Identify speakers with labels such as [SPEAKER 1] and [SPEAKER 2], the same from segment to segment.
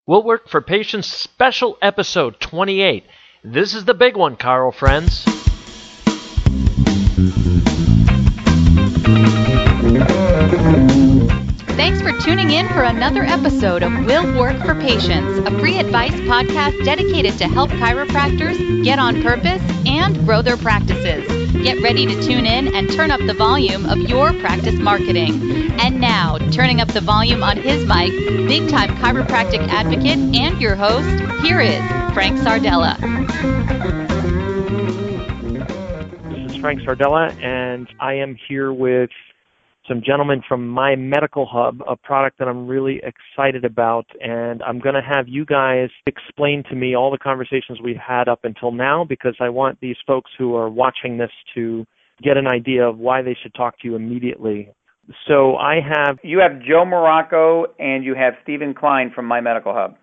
[SPEAKER 1] Will Work for Patients Special Episode 28. This is the big one, Chiro friends.
[SPEAKER 2] Thanks for tuning in for another episode of Will Work for Patients, a free advice podcast dedicated to help chiropractors get on purpose and grow their practices. Get ready to tune in and turn up the volume of your practice marketing. And now, turning up the volume on his mic, big-time chiropractic advocate and your host, here is Frank Sardella.
[SPEAKER 3] This is Frank Sardella, and I am here with some gentlemen from My Medical Hub, a product that I'm really excited about, and I'm going to have you guys explain to me all the conversations we've had up until now, because I want these folks who are watching this to get an idea of why they should talk to you immediately. So you have Joe Muraco and you have Stephen Klein from My Medical Hub.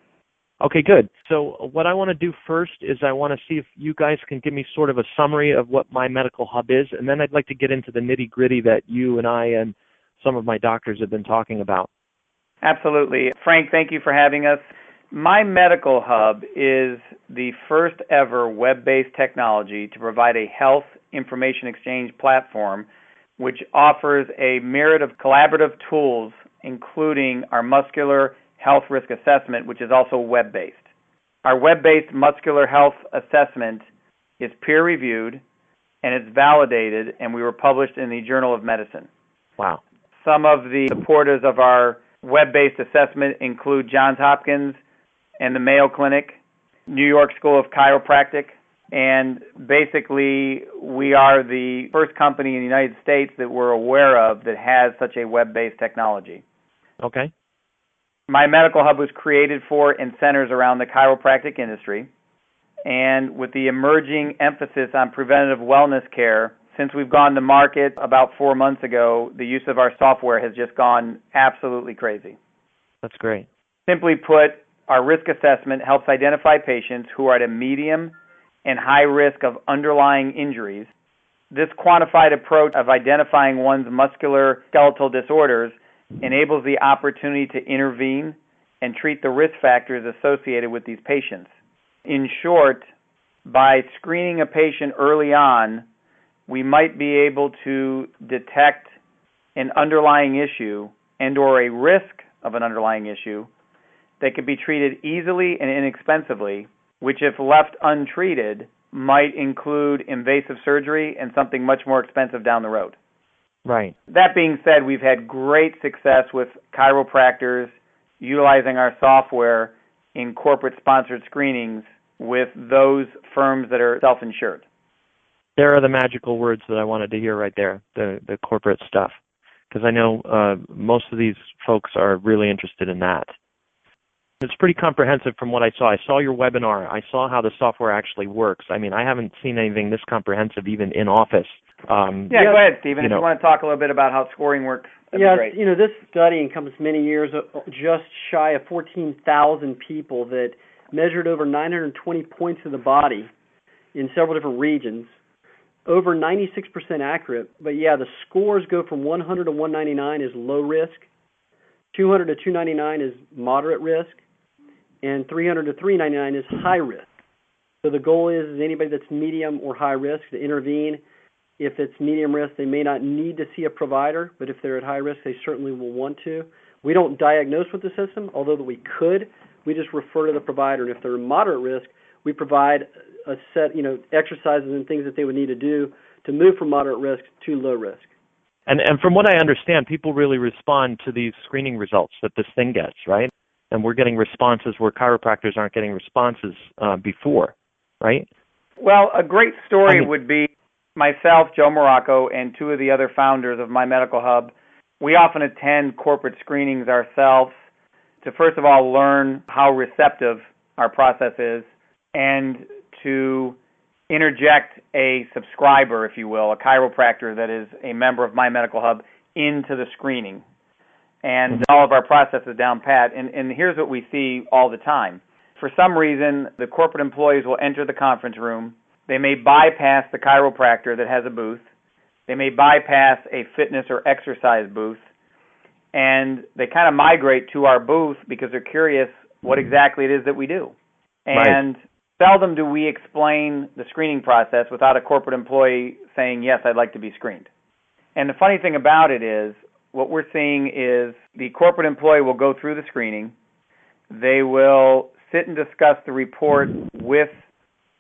[SPEAKER 3] Okay, good. So what I want to do first is I want to see if you guys can give me sort of a summary of what My Medical Hub is, and then I'd like to get into the nitty-gritty that you and I and some of my doctors have been talking about. Absolutely. Frank, thank you for having us. My Medical Hub is the first ever web-based technology to provide a health information exchange platform which offers a myriad of collaborative tools, including our muscular health risk assessment, which is also web-based. Our web-based muscular health assessment is peer-reviewed, and it's validated, and we were published in the Journal of Medicine. Wow. Some of the supporters of our web-based assessment include Johns Hopkins and the Mayo Clinic, New York School of Chiropractic, and basically we are the first company in the United States that we're aware of that has such a web-based technology. Okay. My Medical Hub was created for and centers around the chiropractic industry, and with the emerging emphasis on preventative wellness care, since we've gone to market about 4 months ago, the use of our software has just gone absolutely crazy. That's great. Simply put, our risk assessment helps identify patients who are at a medium and high risk of underlying injuries. This quantified approach of identifying one's musculoskeletal disorders enables the opportunity to intervene and treat the risk factors associated with these patients. In short, by screening a patient early on, we might be able to detect an underlying issue and or a risk of an underlying issue that could be treated easily and inexpensively, which if left untreated might include invasive surgery and something much more expensive down the road. Right. That being said, we've had great success with chiropractors utilizing our software in corporate-sponsored screenings with those firms that are self-insured. There are the magical words that I wanted to hear right there, the corporate stuff, because I know most of these folks are really interested in that. It's pretty comprehensive from what I saw. I saw your webinar. I saw how the software actually works. I mean, I haven't seen anything this comprehensive even in office. Go ahead, Stephen. If you want to talk a little bit about how scoring works, that'd be great. This study encompassed many years, just shy of 14,000 people that measured over 920 points of the body in several different regions, over 96% accurate. But the scores go from 100 to 199 is low risk, 200 to 299 is moderate risk, and 300 to 399 is high risk. So the goal is anybody that's medium or high risk to intervene. If it's medium risk, they may not need to see a provider, but if they're at high risk, they certainly will want to. We don't diagnose with the system, although that we could. We just refer to the provider, and if they're moderate risk, we provide a set, exercises and things that they would need to do to move from moderate risk to low risk. And from what I understand, people really respond to these screening results that this thing gets, right? And we're getting responses where chiropractors aren't getting responses before, right? Well, a great story would be myself, Joe Muraco, and two of the other founders of My Medical Hub. We often attend corporate screenings ourselves to, first of all, learn how receptive our process is and to interject a subscriber, if you will, a chiropractor that is a member of My Medical Hub into the screening. And all of our process is down pat. And here's what we see all the time. For some reason, the corporate employees will enter the conference room. They may bypass the chiropractor that has a booth. They may bypass a fitness or exercise booth. And they kind of migrate to our booth because they're curious
[SPEAKER 4] what exactly it is that we do. And
[SPEAKER 3] Right.
[SPEAKER 4] seldom do we explain the screening process without a corporate employee saying, yes, I'd like to be screened. And the funny thing about it is, what we're seeing is the corporate employee will go through the screening. They will sit and discuss the report with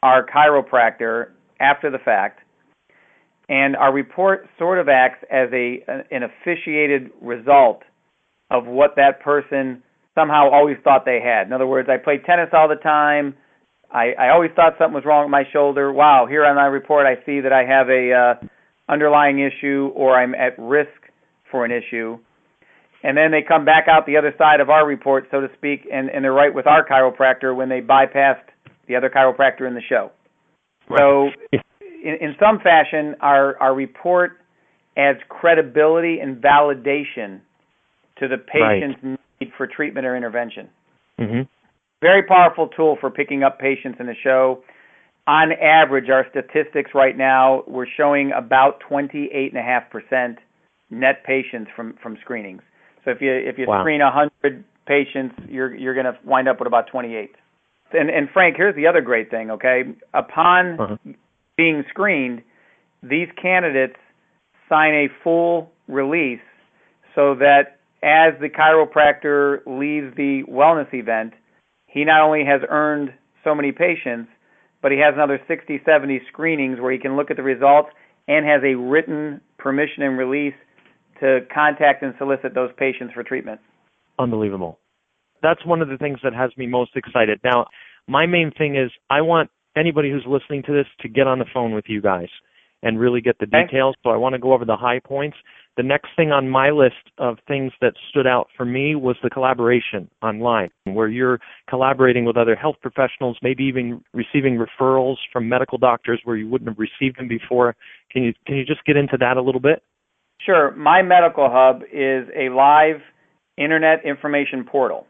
[SPEAKER 4] our chiropractor after the fact. And our report sort of acts as an officiated result of what that person somehow always thought they had. In other words, I played tennis all the time. I always thought something was wrong with my shoulder. Wow, here on my report I see that I have a underlying issue, or I'm at risk for an issue. And then they come back out the other side of our report, so to speak, and they're right with our chiropractor when they bypassed the other chiropractor in the show.
[SPEAKER 3] Right.
[SPEAKER 4] So in some fashion, our report adds credibility and validation to the patient's need for treatment or intervention.
[SPEAKER 3] Mm-hmm.
[SPEAKER 4] Very powerful tool for picking up patients in the show. On average, our statistics right now, we're showing about 28.5% net patients from screenings. So if you
[SPEAKER 3] Wow.
[SPEAKER 4] screen 100 patients, you're going to wind up with about 28. And Frank, here's the other great thing, okay? Upon being screened, these candidates sign a full release so that as the chiropractor leaves the wellness event, he not only has earned so many patients, but he has another 60, 70 screenings where he can look at the results and has a written permission and release to contact and solicit those patients for treatment.
[SPEAKER 3] Unbelievable. That's one of the things that has me most excited. Now, my main thing is I want anybody who's listening to this to get on the phone with you guys and really get the details. So I want to go over the high points. The next thing on my list of things that stood out for me was the collaboration online, where you're collaborating with other health professionals, maybe even receiving referrals from medical doctors where you wouldn't have received them before. Can you just get into that a little bit?
[SPEAKER 4] Sure. My Medical Hub is a live internet information portal.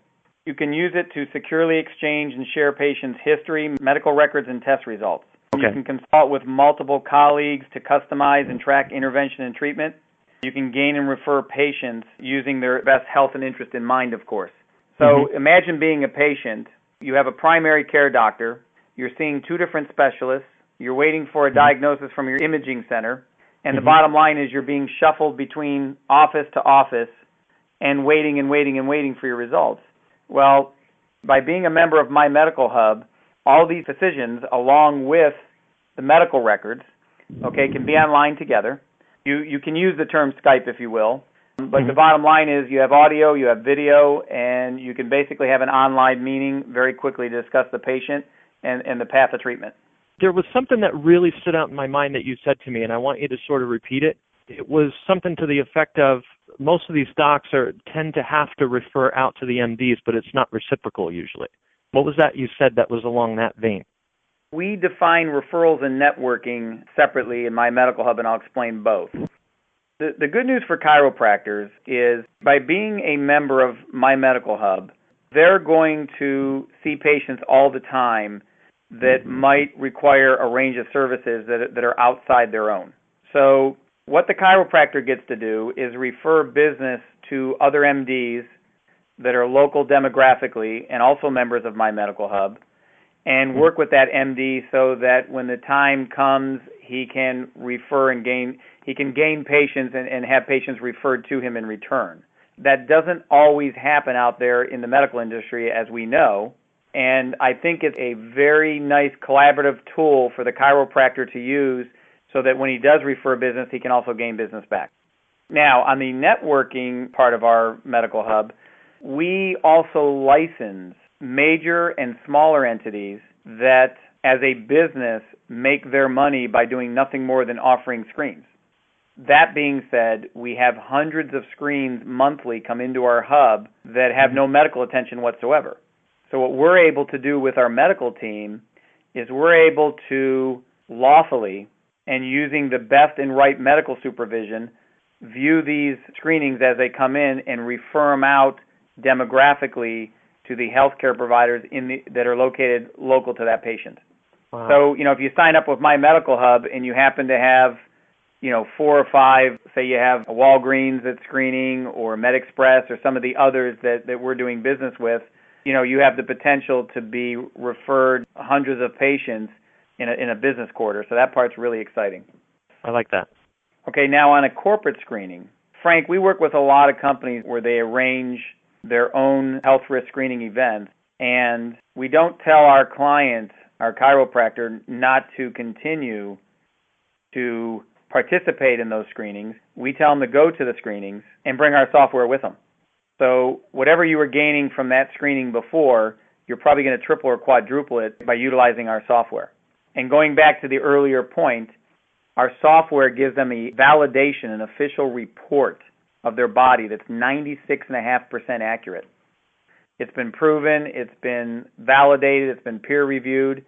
[SPEAKER 4] You can use it to securely exchange and share patients' history, medical records, and test results.
[SPEAKER 3] Okay.
[SPEAKER 4] You can consult with multiple colleagues to customize and track intervention and treatment. You can gain and refer patients using their best health and interest in mind, of course. So imagine being a patient. You have a primary care doctor. You're seeing two different specialists. You're waiting for a diagnosis from your imaging center. And the bottom line is you're being shuffled between office to office and waiting and waiting and waiting for your results. Well, by being a member of My Medical Hub, all these decisions, along with the medical records, can be online together. You can use the term Skype, if you will, but the bottom line is you have audio, you have video, and you can basically have an online meeting very quickly to discuss the patient and the path of treatment.
[SPEAKER 3] There was something that really stood out in my mind that you said to me, and I want you to sort of repeat it. It was something to the effect of most of these docs tend to have to refer out to the MDs, but it's not reciprocal usually. What was that you said that was along that vein?
[SPEAKER 4] We define referrals and networking separately in My Medical Hub, and I'll explain both. The good news for chiropractors is by being a member of My Medical Hub, they're going to see patients all the time that might require a range of services that are outside their own. So what the chiropractor gets to do is refer business to other MDs that are local demographically and also members of My Medical Hub, and work with that MD so that when the time comes, he can refer and gain patients and have patients referred to him in return. That doesn't always happen out there in the medical industry, as we know, and I think it's a very nice collaborative tool for the chiropractor to use so that when he does refer business, he can also gain business back. Now, on the networking part of our Medical Hub, we also license major and smaller entities that, as a business, make their money by doing nothing more than offering screens. That being said, we have hundreds of screens monthly come into our hub that have no medical attention whatsoever. So what we're able to do with our medical team is we're able to lawfully and using the best and right medical supervision view these screenings as they come in and refer them out demographically to the healthcare providers that are located local to that patient.
[SPEAKER 3] Wow.
[SPEAKER 4] So, if you sign up with My Medical Hub and you happen to have, 4 or 5, say you have a Walgreens that's screening or MedExpress or some of the others that we're doing business with, you have the potential to be referred hundreds of patients in a business quarter. So that part's really exciting.
[SPEAKER 3] I like that.
[SPEAKER 4] Okay, now on a corporate screening, Frank, we work with a lot of companies where they arrange their own health risk screening events, and we don't tell our client, our chiropractor, not to continue to participate in those screenings. We tell them to go to the screenings and bring our software with them. So whatever you were gaining from that screening before, you're probably going to triple or quadruple it by utilizing our software. And going back to the earlier point, our software gives them a validation, an official report of their body that's 96.5% accurate. It's been proven, it's been validated, it's been peer-reviewed.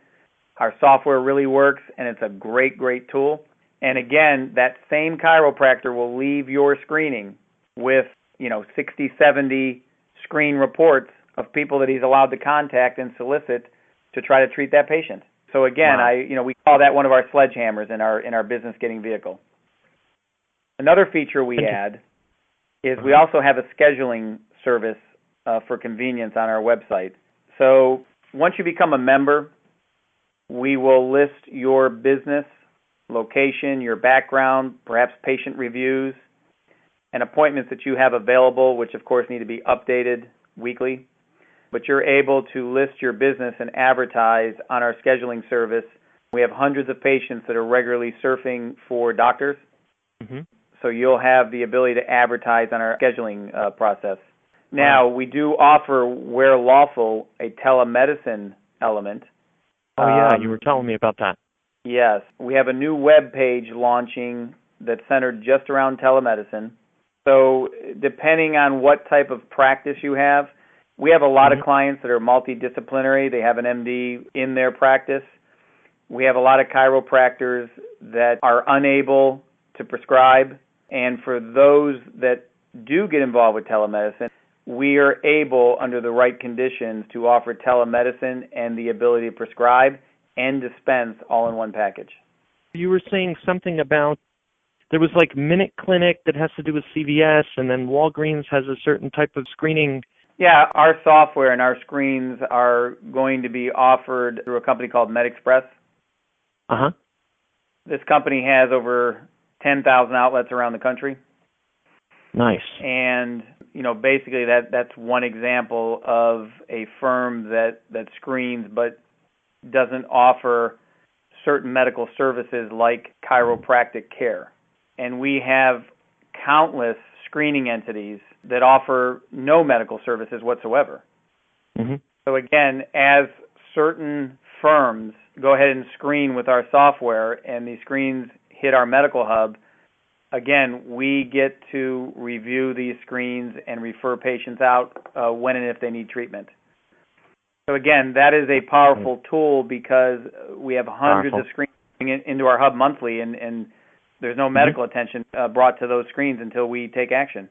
[SPEAKER 4] Our software really works, and it's a great, great tool. And again, that same chiropractor will leave your screening with 60, 70 screen reports of people that he's allowed to contact and solicit to try to treat that patient. So again,
[SPEAKER 3] wow.
[SPEAKER 4] We call that one of our sledgehammers in our business getting vehicle. Another feature we add is we also have a scheduling service for convenience on our website. So once you become a member, we will list your business, location, your background, perhaps patient reviews, and appointments that you have available, which of course need to be updated weekly. But you're able to list your business and advertise on our scheduling service. We have hundreds of patients that are regularly surfing for doctors. Mm-hmm. So you'll have the ability to advertise on our scheduling process. Now, we do offer, where lawful, a telemedicine element.
[SPEAKER 3] Oh, yeah, you were telling me about that.
[SPEAKER 4] Yes. We have a new web page launching that's centered just around telemedicine. So depending on what type of practice you have, we have a lot of clients that are multidisciplinary. They have an MD in their practice. We have a lot of chiropractors that are unable to prescribe. And for those that do get involved with telemedicine, we are able, under the right conditions, to offer telemedicine and the ability to prescribe and dispense all in one package.
[SPEAKER 3] You were saying something about there was like Minute Clinic that has to do with CVS, and then Walgreens has a certain type of screening.
[SPEAKER 4] Yeah, our software and our screens are going to be offered through a company called MedExpress.
[SPEAKER 3] Uh-huh.
[SPEAKER 4] This company has over 10,000 outlets around the country.
[SPEAKER 3] Nice.
[SPEAKER 4] And, basically that's one example of a firm that screens but doesn't offer certain medical services like chiropractic care. And we have countless screening entities that offer no medical services whatsoever. Mm-hmm. So again, as certain firms go ahead and screen with our software and these screens hit our medical hub, again, we get to review these screens and refer patients out when and if they need treatment. So again, that is a powerful tool because we have hundreds of screens going into our hub monthly, and there's no medical attention brought to those screens until we take action.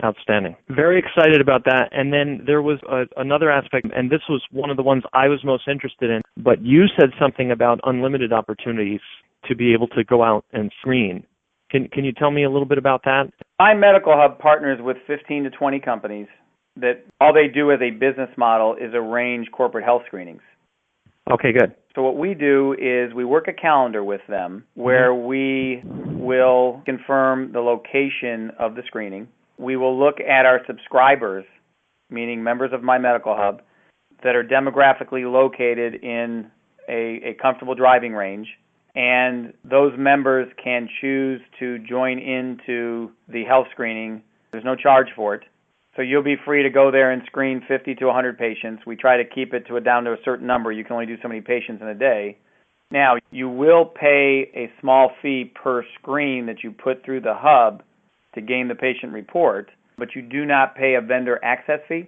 [SPEAKER 3] Outstanding. Very excited about that. And then there was another aspect, and this was one of the ones I was most interested in, but you said something about unlimited opportunities to be able to go out and screen. Can you tell me a little bit about that?
[SPEAKER 4] My Medical Hub partners with 15 to 20 companies that all they do as a business model is arrange corporate health screenings.
[SPEAKER 3] Okay, good.
[SPEAKER 4] So what we do is we work a calendar with them where we will confirm the location of the screening. We will look at our subscribers, meaning members of My Medical Hub, that are demographically located in a comfortable driving range. And those members can choose to join into the health screening. There's no charge for it. So you'll be free to go there and screen 50 to 100 patients. We try to keep it down to a certain number. You can only do so many patients in a day. Now, you will pay a small fee per screen that you put through the hub to gain the patient report, but you do not pay a vendor access fee.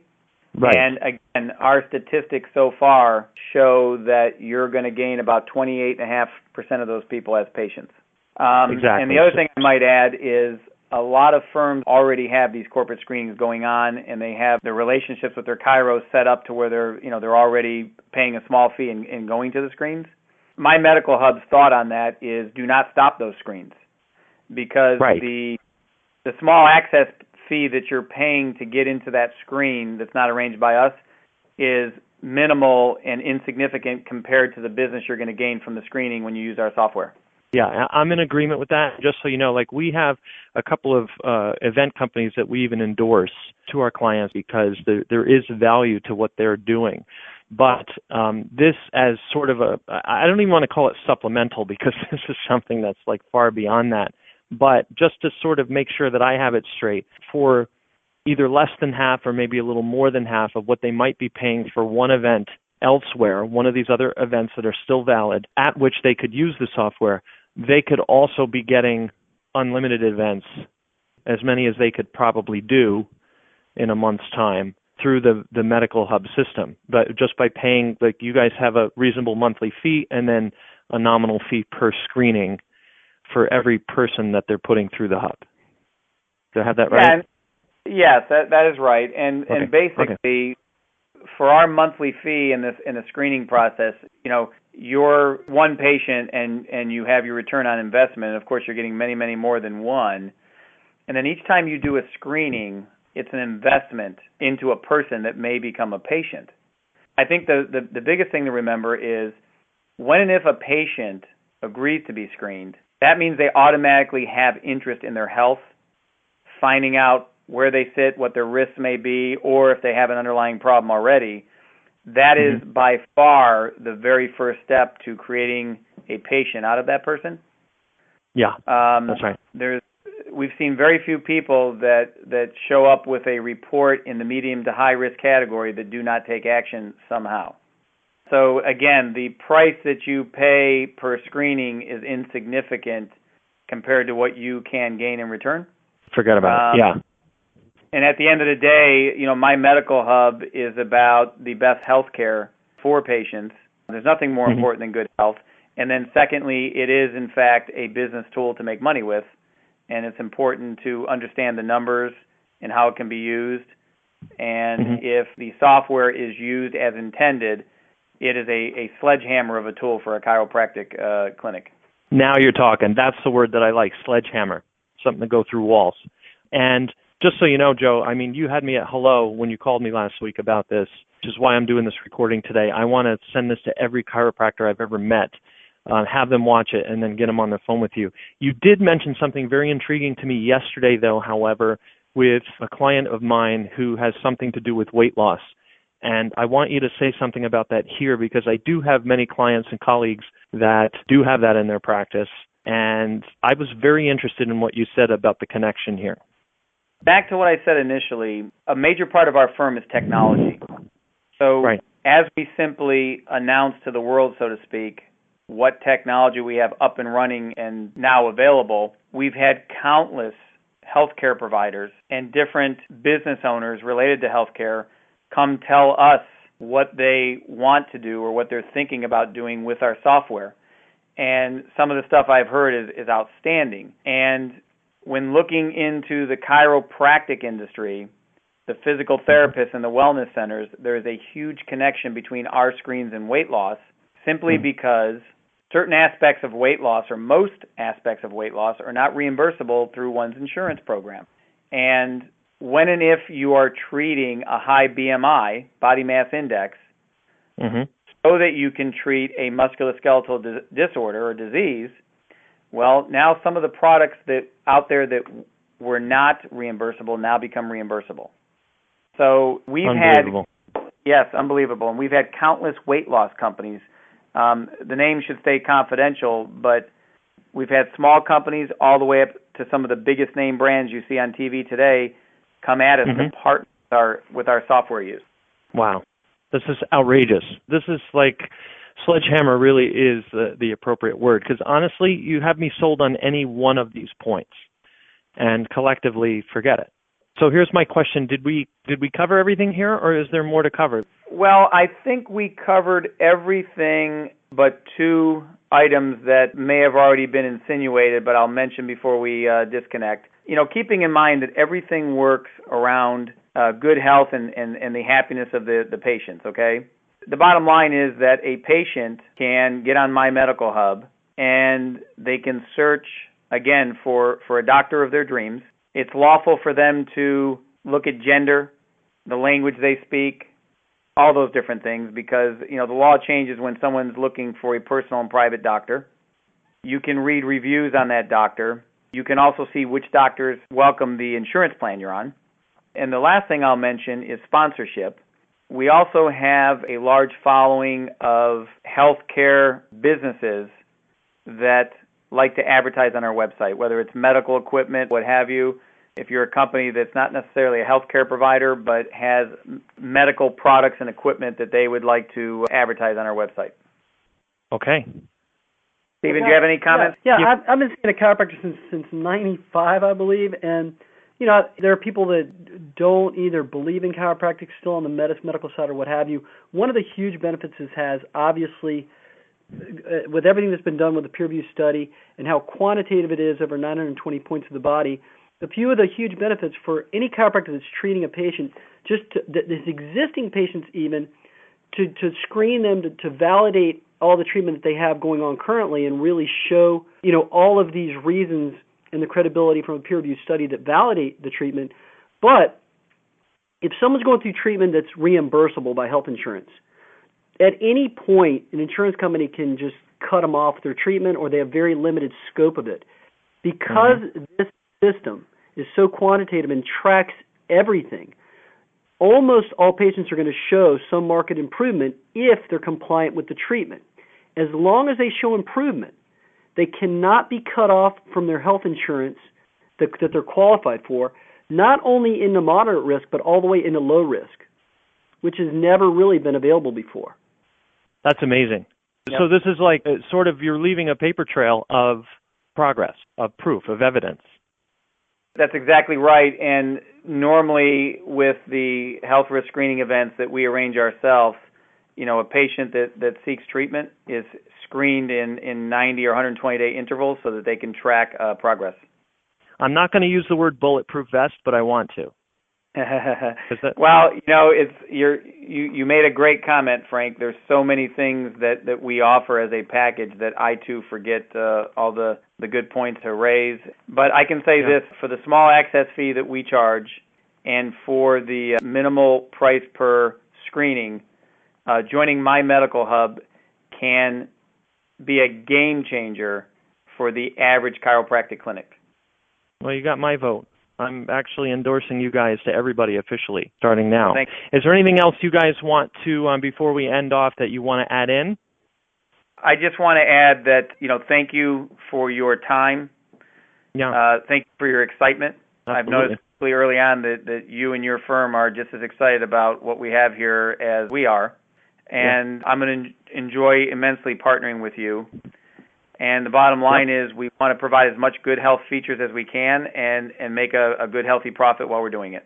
[SPEAKER 4] Right. And again, our statistics so far show that you're going to gain about 28.5% of those people as patients. Exactly. And the other thing I might add is a lot of firms already have these corporate screenings going on, and they have their relationships with their chiros set up to where they're already paying a small fee and going to the screens. My Medical Hub's thought on that is do not stop those screens, because the small access fee that you're paying to get into that screen that's not arranged by us is minimal and insignificant compared to the business you're going to gain from the screening when you use our software.
[SPEAKER 3] Yeah, I'm in agreement with that. Just so you know, like we have a couple of event companies that we even endorse to our clients because there is value to what they're doing. But this as sort of I don't even want to call it supplemental because this is something that's like far beyond that. But just to sort of make sure that I have it straight, for either less than half or maybe a little more than half of what they might be paying for one event elsewhere, one of these other events that are still valid, at which they could use the software, they could also be getting unlimited events, as many as they could probably do in a month's time through the Medical Hub system. But just by paying, like you guys have a reasonable monthly fee and then a nominal fee per screening for every person that they're putting through the hub. Do I have that right?
[SPEAKER 4] Yes, that is right. And basically, for our monthly fee in the screening process, you're one patient and you have your return on investment. Of course, you're getting many, many more than one. And then each time you do a screening, it's an investment into a person that may become a patient. I think the biggest thing to remember is when and if a patient agrees to be screened, that means they automatically have interest in their health, finding out where they sit, what their risks may be, or if they have an underlying problem already. That is by far the very first step to creating a patient out of that person.
[SPEAKER 3] Yeah, that's right.
[SPEAKER 4] We've seen very few people that show up with a report in the medium to high risk category that do not take action somehow. So again, the price that you pay per screening is insignificant compared to what you can gain in return.
[SPEAKER 3] Forget about it, yeah.
[SPEAKER 4] And at the end of the day, My Medical Hub is about the best health care for patients. There's nothing more important than good health. And then secondly, it is in fact a business tool to make money with. And it's important to understand the numbers and how it can be used. And if the software is used as intended, it is a sledgehammer of a tool for a chiropractic clinic.
[SPEAKER 3] Now you're talking. That's the word that I like, sledgehammer, something to go through walls. And just so you know, Joe, you had me at hello when you called me last week about this, which is why I'm doing this recording today. I want to send this to every chiropractor I've ever met, have them watch it, and then get them on the phone with you. You did mention something very intriguing to me yesterday, though, however, with a client of mine who has something to do with weight loss. And I want you to say something about that here because I do have many clients and colleagues that do have that in their practice. And I was very interested in what you said about the connection here.
[SPEAKER 4] Back to what I said initially, a major part of our firm is technology. So as we simply announce to the world, so to speak, what technology we have up and running and now available, we've had countless healthcare providers and different business owners related to healthcare come tell us what they want to do or what they're thinking about doing with our software. And some of the stuff I've heard is outstanding. And when looking into the chiropractic industry, the physical therapists and the wellness centers, there is a huge connection between our screens and weight loss simply because certain aspects of weight loss or most aspects of weight loss are not reimbursable through one's insurance program. And when and if you are treating a high BMI, body mass index, so that you can treat a musculoskeletal disorder or disease, well, now some of the products that out there that were not reimbursable now become reimbursable. So we've
[SPEAKER 3] unbelievable.
[SPEAKER 4] Unbelievable. And we've had countless weight loss companies. The name should stay confidential, but we've had small companies all the way up to some of the biggest name brands you see on TV today come at us to partner with our software use.
[SPEAKER 3] Wow. This is outrageous. This is like sledgehammer really is the appropriate word because honestly, you have me sold on any one of these points and collectively forget it. So here's my question. Did we cover everything here or is there more to cover?
[SPEAKER 4] Well, I think we covered everything but two items that may have already been insinuated, but I'll mention before we disconnect. Keeping in mind that everything works around good health and the happiness of the patients, okay? The bottom line is that a patient can get on My Medical Hub and they can search, again, for a doctor of their dreams. It's lawful for them to look at gender, the language they speak, all those different things because, the law changes when someone's looking for a personal and private doctor. You can read reviews on that doctor. You can also see which doctors welcome the insurance plan you're on. And the last thing I'll mention is sponsorship. We also have a large following of healthcare businesses that like to advertise on our website, whether it's medical equipment, what have you. If you're a company that's not necessarily a healthcare provider but has medical products and equipment that they would like to advertise on our website.
[SPEAKER 3] Okay.
[SPEAKER 4] Stephen, do you have any comments?
[SPEAKER 5] Yeah, I've been seeing a chiropractor since '95, I believe, and there are people that don't either believe in chiropractic still on the medical side or what have you. One of the huge benefits this has, obviously, with everything that's been done with the peer-reviewed study and how quantitative it is over 920 points of the body, a few of the huge benefits for any chiropractor that's treating a patient, his existing patients even, to screen them, to validate all the treatment that they have going on currently and really show, all of these reasons and the credibility from a peer-reviewed study that validate the treatment. But if someone's going through treatment that's reimbursable by health insurance, at any point an insurance company can just cut them off their treatment or they have very limited scope of it. Because this system is so quantitative and tracks everything, almost all patients are going to show some marked improvement if they're compliant with the treatment. As long as they show improvement, they cannot be cut off from their health insurance that they're qualified for, not only into moderate risk, but all the way into low risk, which has never really been available before.
[SPEAKER 3] That's amazing. Yep. So this is like sort of you're leaving a paper trail of progress, of proof, of evidence.
[SPEAKER 4] That's exactly right. And normally with the health risk screening events that we arrange ourselves, a patient that seeks treatment is screened in 90 or 120-day intervals so that they can track progress.
[SPEAKER 3] I'm not going to use the word bulletproof vest, but I want to.
[SPEAKER 4] Well, you made a great comment, Frank. There's so many things that we offer as a package that I too forget all the good points to raise. But I can say this, for the small access fee that we charge and for the minimal price per screening, joining My Medical Hub can be a game changer for the average chiropractic clinic.
[SPEAKER 3] Well, you got my vote. I'm actually endorsing you guys to everybody officially, starting now.
[SPEAKER 4] Thanks.
[SPEAKER 3] Is there anything else you guys want to, before we end off, that you want to add in?
[SPEAKER 4] I just want to add that, thank you for your time.
[SPEAKER 3] Yeah.
[SPEAKER 4] Thank you for your excitement.
[SPEAKER 3] Absolutely.
[SPEAKER 4] I've noticed really early on that you and your firm are just as excited about what we have here as we are. And I'm going to enjoy immensely partnering with you. And the bottom line is we want to provide as much good health features as we can and make a good, healthy profit while we're doing it.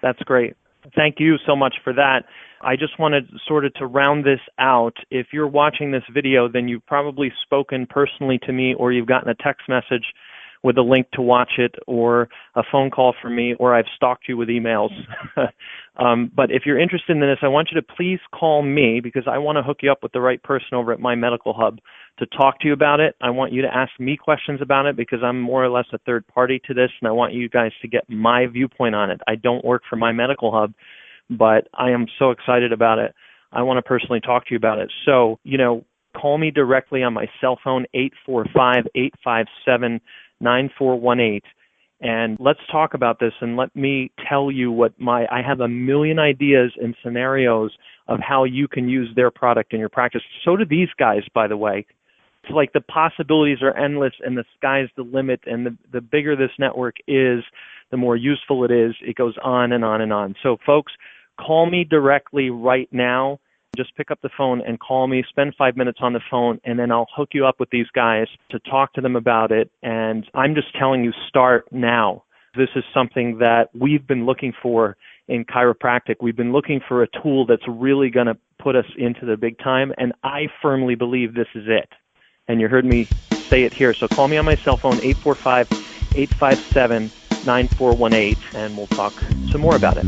[SPEAKER 3] That's great. Thank you so much for that. I just wanted sort of to round this out. If you're watching this video, then you've probably spoken personally to me or you've gotten a text message with a link to watch it or a phone call from me or I've stalked you with emails. But if you're interested in this, I want you to please call me because I want to hook you up with the right person over at My Medical Hub to talk to you about it. I want you to ask me questions about it because I'm more or less a third party to this, and I want you guys to get my viewpoint on it. I don't work for My Medical Hub, but I am so excited about it. I want to personally talk to you about it. So, call me directly on my cell phone, 845-857-9418. And let's talk about this and let me tell you I have a million ideas and scenarios of how you can use their product in your practice. So do these guys, by the way. It's like the possibilities are endless and the sky's the limit, and the bigger this network is, the more useful it is. It goes on and on and on. So folks, call me directly right now. Just pick up the phone and call me, spend 5 minutes on the phone, and then I'll hook you up with these guys to talk to them about it. And I'm just telling you, start now. This is something that we've been looking for in chiropractic. We've been looking for a tool that's really going to put us into the big time, and I firmly believe this is it. And you heard me say it here. So call me on my cell phone, 845-857-9418, and we'll talk some more about it.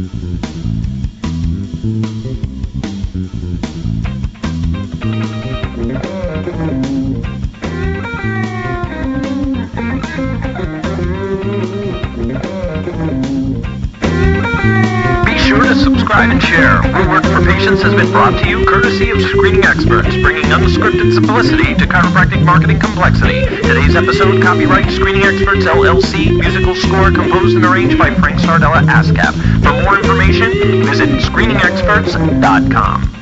[SPEAKER 6] Be sure to subscribe subscribe, and share. Will Work for Patients has been brought to you courtesy of Screening Experts, bringing unscripted simplicity to chiropractic marketing complexity. Today's episode, copyright Screening Experts LLC, musical score composed and arranged by Frank Sardella ASCAP. For more information, visit screeningexperts.com.